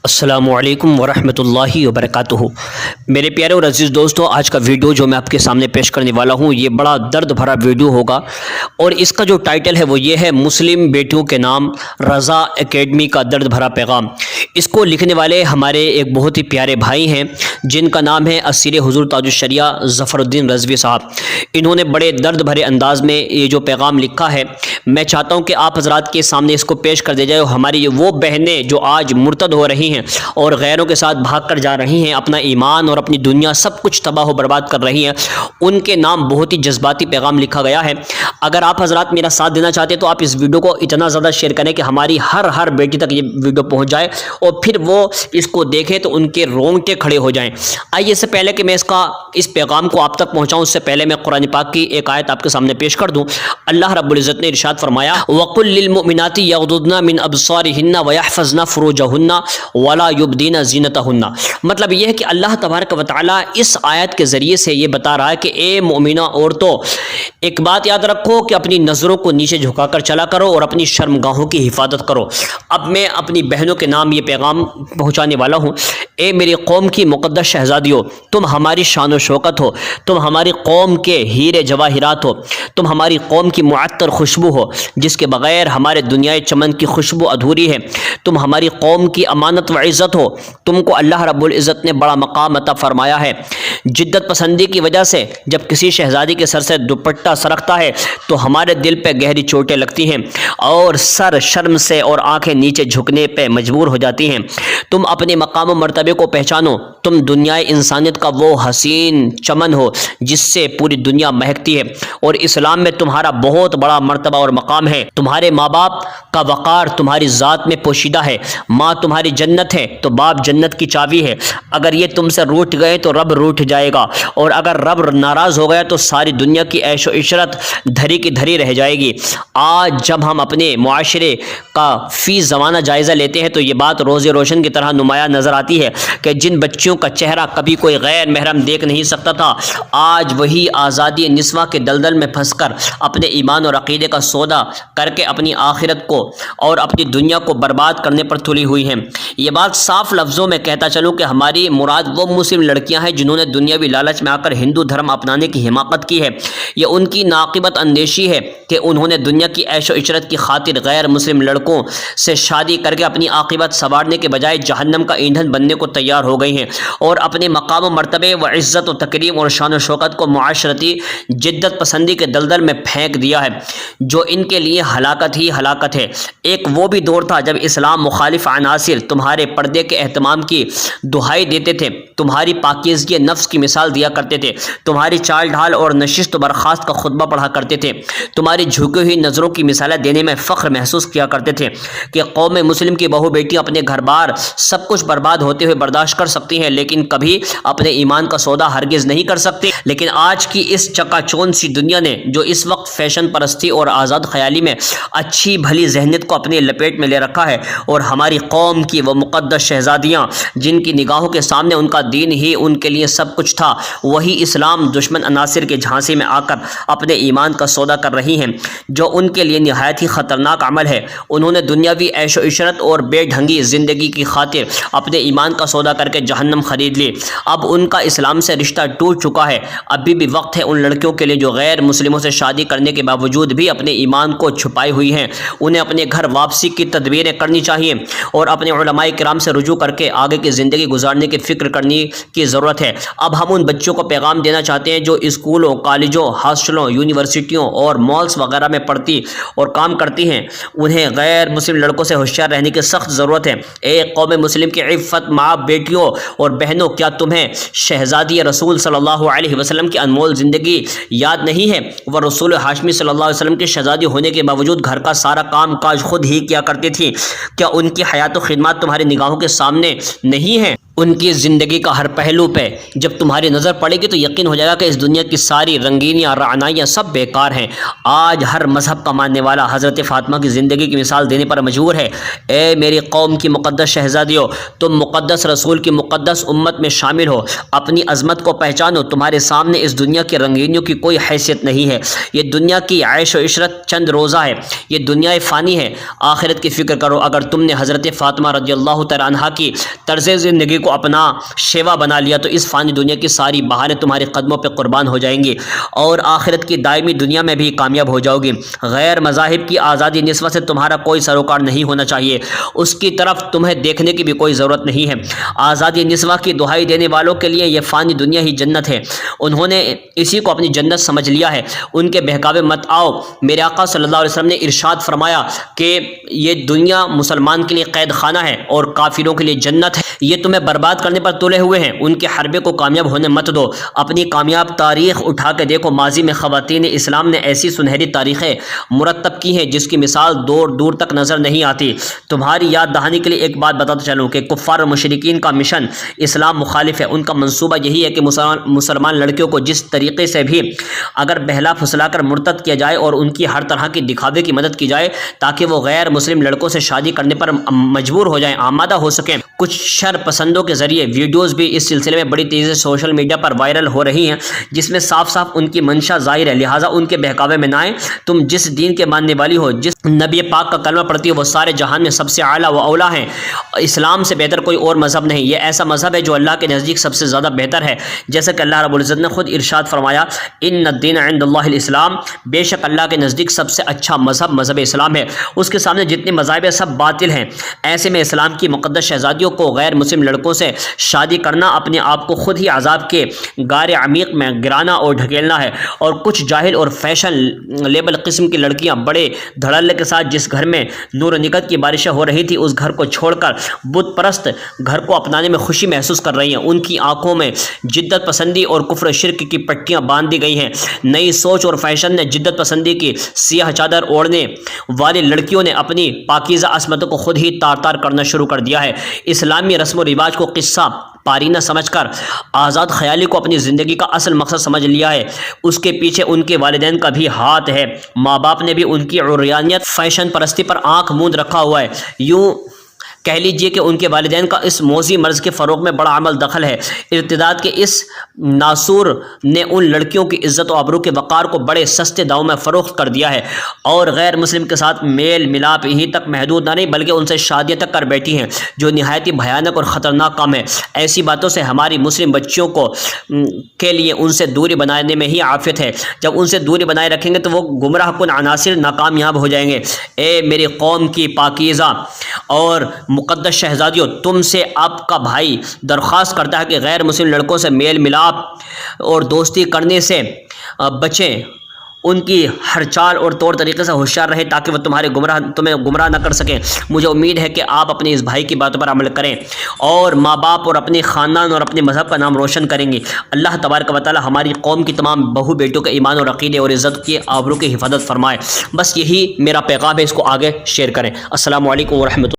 السلام علیکم ورحمۃ اللہ وبرکاتہ۔ میرے پیارے اور عزیز دوستو، آج کا ویڈیو جو میں آپ کے سامنے پیش کرنے والا ہوں یہ بڑا درد بھرا ویڈیو ہوگا، اور اس کا جو ٹائٹل ہے وہ یہ ہے مسلم بیٹیوں کے نام رضا اکیڈمی کا درد بھرا پیغام۔ اس کو لکھنے والے ہمارے ایک بہت ہی پیارے بھائی ہیں جن کا نام ہے اسیر حضور تاج الشریعہ ظفر الدین رضوی صاحب۔ انہوں نے بڑے درد بھرے انداز میں یہ جو پیغام لکھا ہے، میں چاہتا ہوں کہ آپ حضرات کے سامنے اس کو پیش کر دیا جائے۔ ہماری وہ بہنیں جو آج مرتد ہو رہی ہیں اور غیروں کے ساتھ بھاگ کر جا رہی ہیں، اپنا ایمان اور اپنی دنیا سب کچھ تباہ و برباد کر رہی ہیں، ان کے نام بہت ہی جذباتی پیغام لکھا گیا ہے۔ اگر آپ حضرات میرا ساتھ دینا چاہتے ہیں تو آپ اس ویڈیو کو اتنا زیادہ شیئر کریں کہ ہماری ہر بیٹی تک یہ ویڈیو پہنچ جائے اور پھر وہ اس کو دیکھیں تو ان کے رونگٹے کھڑے ہو جائیں۔ آئیے اس سے پہلے کہ میں اس پیغام کو آپ تک پہنچاؤں، اس سے پہلے میں قرآن پاک کی ایک آیت آپ کے سامنے پیش کر دوں۔ اللہ رب العزت نے ارشاد فرمایا وَقُلْ لِلْمُؤْمِنَاتِ يَغْضُضْنَ مِنْ أَبْصَارِهِنَّ وَيَحْفَظْنَ فُرُوجَهُنَّ وَلَا يُبْدِينَ زِينَتَهُنَّ۔ مطلب یہ ہے کہ اللہ تبارک و تعالیٰ اس آیت کے ذریعے سے یہ بتا رہا ہے کہ اے مومنہ عورتوں، ایک بات یاد رکھو کہ اپنی نظروں کو نیچے جھکا کر چلا کرو اور اپنی شرمگاہوں کی حفاظت کرو۔ اب میں اپنی بہنوں کے نام یہ پیغام پہنچانے والا ہوں۔ اے میری قوم کی مقدس شہزادیوں، تم ہماری شان و شوکت ہو، تم ہماری قوم کے ہیرے جواہرات ہو، تم ہماری قوم کی معطر خوشبو ہو جس کے بغیر ہمارے دنیائے چمن کی خوشبو ادھوری ہے، تم ہماری قوم کی امانت و عزت ہو، تم کو اللہ رب العزت نے بڑا مقام عطا فرمایا ہے۔ جدت پسندی کی وجہ سے جب کسی شہزادی کے سر سے دوپٹہ سرکتا ہے تو ہمارے دل پہ گہری چوٹیں لگتی ہیں اور سر شرم سے اور آنکھیں نیچے جھکنے پہ مجبور ہو جاتی ہیں۔ تم اپنے مقام و مرتبے کو پہچانو، تم دنیا انسانیت کا وہ حسین چمن ہو جس سے پوری دنیا مہکتی ہے، اور اسلام میں تمہارا بہت بڑا مرتبہ اور مقام ہے۔ تمہارے ماں باپ کا وقار تمہاری ذات میں پوشیدہ ہے، ماں تمہاری جنت ہے تو باپ جنت کی چابی ہے۔ اگر یہ تم سے روٹھ گئے تو رب روٹھ جائے گا، اور اگر رب ناراض ہو گیا تو ساری دنیا کی عیش و عشرت دھری کی دھری رہ جائے گی۔ آج جب ہم اپنے معاشرے کا فی زمانہ جائزہ لیتے ہیں تو یہ بات روز روشن کی طرح نمایاں نظر آتی ہے کہ جن بچیوں کا چہرہ کبھی کوئی غیر محرم دیکھ نہیں سکتا تھا، آج وہی آزادی نسواں کے دلدل میں پھنس کر اپنے ایمان اور عقیدے کا سودا کر کے اپنی آخرت کو اور اپنی دنیا کو برباد کرنے پر تلی ہوئی ہیں۔ یہ بات صاف لفظوں میں کہتا چلوں کہ ہماری مراد وہ مسلم لڑکیاں ہیں جنہوں نے دنیاوی لالچ میں آ کر ہندو دھرم اپنانے کی حماقت کی ہے۔ یہ ان کی ناقبت اندیشی ہے کہ انہوں نے دنیا کی عیش و عشرت کی خاطر غیر مسلم لڑکوں سے شادی کر کے اپنی عاقبت سنوارنے کے بجائے جہنم کا ایندھن بننے کو تیار ہو گئی ہیں، اور اپنے مقام و مرتبے و عزت و تکریم اور شان و شوکت کو معاشرتی جدت پسندی کے دلدل میں پھینک دیا ہے، جو ان کے لیے ہلاکت ہی ہلاکت ہے۔ ایک وہ بھی دور تھا جب اسلام مخالف عناصر تمہارے پردے کے اہتمام کی دہائی دیتے تھے، تمہاری پاکیزگی نفس کی مثال دیا کرتے تھے، تمہاری چال ڈھال اور نشست و برخاست کا خطبہ پڑھا کرتے تھے، تمہاری جھکی ہوئی نظروں کی مثالیں دینے میں فخر محسوس کیا کرتے تھے کہ قوم مسلم کی بہو بیٹیاں اپنے گھر بار سب کچھ برباد ہوتے ہوئے برداشت کر سکتی ہیں لیکن کبھی اپنے ایمان کا سودا ہرگز نہیں کر سکتی۔ لیکن آج کی اس چکا چون سی دنیا نے جو اس وقت فیشن پرستی اور آزاد خیالی میں اچھی بھلی ذہنیت کو اپنے لپیٹ میں لے رکھا ہے، اور ہماری قوم کی وہ مقدس شہزادیاں جن کی نگاہوں کے سامنے ان کا دین ہی ان کے لیے سب کچھ تھا، وہی اسلام دشمن عناصر کے جھانسے میں آ کر اپنے ایمان کا سودا کر رہی ہیں، جو ان کے لیے نہایت ہی خطرناک عمل ہے۔ انہوں نے دنیاوی عیش و عشرت اور بے ڈھنگی زندگی کی خاطر اپنے ایمان کا سودا کر کے جہنم خرید لی۔ اب ان کا اسلام سے رشتہ ٹوٹ چکا ہے۔ ابھی بھی وقت ہے ان لڑکیوں کے لیے جو غیر مسلموں سے شادی کرنے کے باوجود بھی اپنے ایمان کو چھپائے ہوئی ہیں، انہیں اپنے گھر واپسی کی تدبیریں کرنی چاہیے اور اپنے علماء کرام سے رجوع کر کے آگے کی زندگی گزارنے کی فکر کرنے کی ضرورت ہے۔ اب ہم ان بچوں کو پیغام دینا چاہتے ہیں جو اسکولوں، کالجوں، ہاسٹلوں، یونیورسٹیوں اور مالز وغیرہ میں پڑھتی اور کام کرتی ہیں، انہیں غیر مسلم لڑکوں سے ہوشیار رہنے کی سخت ضرورت ہے۔ اے قوم مسلم کی عفت ماں بیٹیوں اور بہنوں، کیا تمہیں شہزادی رسول صلی اللہ علیہ وسلم کی انمول زندگی یاد نہیں ہے؟ وہ رسول ہاشمی صلی اللہ علیہ وسلم کی شہزادی ہونے کے باوجود گھر کا سارا کام کاج خود ہی کیا کرتی تھی۔ کیا ان کی حیات و خدمات تمہاری نگاہوں کے سامنے نہیں ہیں؟ ان کی زندگی کا ہر پہلو پہ جب تمہاری نظر پڑے گی تو یقین ہو جائے گا کہ اس دنیا کی ساری رنگینیاں رعنائیاں سب بیکار ہیں۔ آج ہر مذہب کا ماننے والا حضرت فاطمہ کی زندگی کی مثال دینے پر مجبور ہے۔ اے میری قوم کی مقدس شہزادیوں، تم مقدس رسول کی مقدس امت میں شامل ہو، اپنی عظمت کو پہچانو۔ تمہارے سامنے اس دنیا کی رنگینیوں کی کوئی حیثیت نہیں ہے۔ یہ دنیا کی عیش و عشرت چند روزہ ہے، یہ دنیا فانی ہے۔ آخرت کی فکر کرو۔ اگر تم نے حضرت فاطمہ رضی اللہ تعالیٰ عنہا کی طرز زندگی کو اپنا شیوا بنا لیا تو اس فانی دنیا کی ساری بہاریں تمہارے قدموں پہ قربان ہو جائیں گی اور آخرت کی دائمی دنیا میں بھی کامیاب ہو جاؤ گی۔ غیر مذاہب کی آزادی نسبت سے تمہارا کوئی سروکار نہیں ہونا چاہیے، اس کی طرف تمہیں دیکھنے کی بھی کوئی ضرورت نہیں ہے۔ آزادی نسواں کی دہائی دینے والوں کے لیے یہ فانی دنیا ہی جنت ہے، انہوں نے اسی کو اپنی جنت سمجھ لیا ہے۔ ان کے بہکاوے مت آؤ۔ میرے آقا صلی اللہ علیہ وسلم نے ارشاد فرمایا کہ یہ دنیا مسلمان کے لیے قید خانہ ہے اور کافروں کے لیے جنت ہے۔ یہ تمہیں برباد کرنے پر تلے ہوئے ہیں، ان کے حربے کو کامیاب ہونے مت دو۔ اپنی کامیاب تاریخ اٹھا کے دیکھو، ماضی میں خواتین اسلام نے ایسی سنہری تاریخیں مرتب کی ہیں جس کی مثال دور دور تک نظر نہیں آتی۔ تمہاری یاد دہانی کے لیے ایک بات بتاتا چلوں کہ کفار و مشرکین کا مشن اسلام مخالف ہے۔ ان کا منصوبہ یہی ہے کہ مسلمان لڑکیوں کو جس طریقے سے بھی اگر بہلا پھسلا کر مرتد کیا جائے اور ان کی ہر طرح کی دکھاوے کی مدد کی جائے تاکہ وہ غیر مسلم لڑکوں سے شادی کرنے پر مجبور ہو جائیں، آمادہ ہو سکیں۔ کچھ شر پسندوں کے ذریعے ویڈیوز بھی اس سلسلے میں بڑی تیزی سے سوشل میڈیا پر وائرل ہو رہی ہیں جس میں صاف صاف ان کی منشا ظاہر ہے، لہٰذا ان کے بہکاوے میں نہ آئیں۔ تم جس دین کے ماننے والی ہو، جس نبی پاک کا کلمہ پڑھتی ہو، وہ سارے جہان میں سب سے اعلیٰ و اولیٰ ہیں۔ اسلام سے بہتر کوئی اور مذہب نہیں، یہ ایسا مذہب ہے جو اللہ کے نزدیک سب سے زیادہ بہتر ہے، جیسا کہ اللہ رب العزت نے خود ارشاد فرمایا ان الدین عند اللہ الاسلام، بے شک اللہ کے نزدیک سب سے اچھا مذہب اسلام ہے، اس کے سامنے جتنے مذاہب ہیں سب باطل ہیں۔ ایسے میں اسلام کی مقدس شہزادیوں کو غیر مسلم لڑکوں سے شادی کرنا اپنے آپ کو خود ہی عذاب کے غار عمیق میں گرانا اور ڈھکیلنا ہے۔ اور کچھ جاہل اور فیشن لیبل قسم کی لڑکیاں بڑے دھڑلے کے ساتھ جس گھر میں نور و نکت کی بارشیں ہو رہی تھی اس گھر کو چھوڑ کر بت پرست گھر کو اپنانے میں خوشی محسوس کر رہی ہیں۔ ان کی آنکھوں میں جدت پسندی اور کفر و شرک کی پٹیاں باندھ دی گئی ہیں۔ نئی سوچ اور فیشن نے جدت پسندی کی سیاہ چادر اوڑھنے والی لڑکیوں نے اپنی پاکیزہ عصمتوں کو خود ہی تار تار کرنا شروع کر دیا ہے۔ اسلامی رسم و رواج کو قصہ پارینہ سمجھ کر آزاد خیالی کو اپنی زندگی کا اصل مقصد سمجھ لیا ہے۔ اس کے پیچھے ان کے والدین کا بھی ہاتھ ہے، ماں باپ نے بھی ان کی عریانیت فیشن پرستی پر آنکھ موند رکھا ہوا ہے۔ یوں کہہ لیجئے کہ ان کے والدین کا اس موذی مرض کے فروغ میں بڑا عمل دخل ہے۔ ارتداد کے اس ناسور نے ان لڑکیوں کی عزت و آبرو کے وقار کو بڑے سستے داموں میں فروخت کر دیا ہے اور غیر مسلم کے ساتھ میل ملاپ ہی تک محدود نہ نہیں بلکہ ان سے شادیاں تک کر بیٹھی ہیں، جو نہایت ہی بھیانک اور خطرناک کام ہے۔ ایسی باتوں سے ہماری مسلم بچیوں کے لیے ان سے دوری بنانے میں ہی عافیت ہے۔ جب ان سے دوری بنائے رکھیں گے تو وہ گمراہ کن عناصر ناکامیاب ہو جائیں گے۔ اے میری قوم کی پاکیزہ اور مقدس شہزادیوں، تم سے آپ کا بھائی درخواست کرتا ہے کہ غیر مسلم لڑکوں سے میل ملاپ اور دوستی کرنے سے بچیں، ان کی ہر چال اور طور طریقے سے ہوشیار رہیں تاکہ وہ تمہیں گمراہ نہ کر سکیں۔ مجھے امید ہے کہ آپ اپنے اس بھائی کی باتوں پر عمل کریں اور ماں باپ اور اپنے خاندان اور اپنے مذہب کا نام روشن کریں گے۔ اللہ تبارک و تعالی ہماری قوم کی تمام بہو بیٹوں کے ایمان اور عقیدے اور عزت کی آبرو کی حفاظت فرمائے۔ بس یہی میرا پیغام ہے، اس کو آگے شیئر کریں۔ السلام علیکم ورحمۃ اللہ۔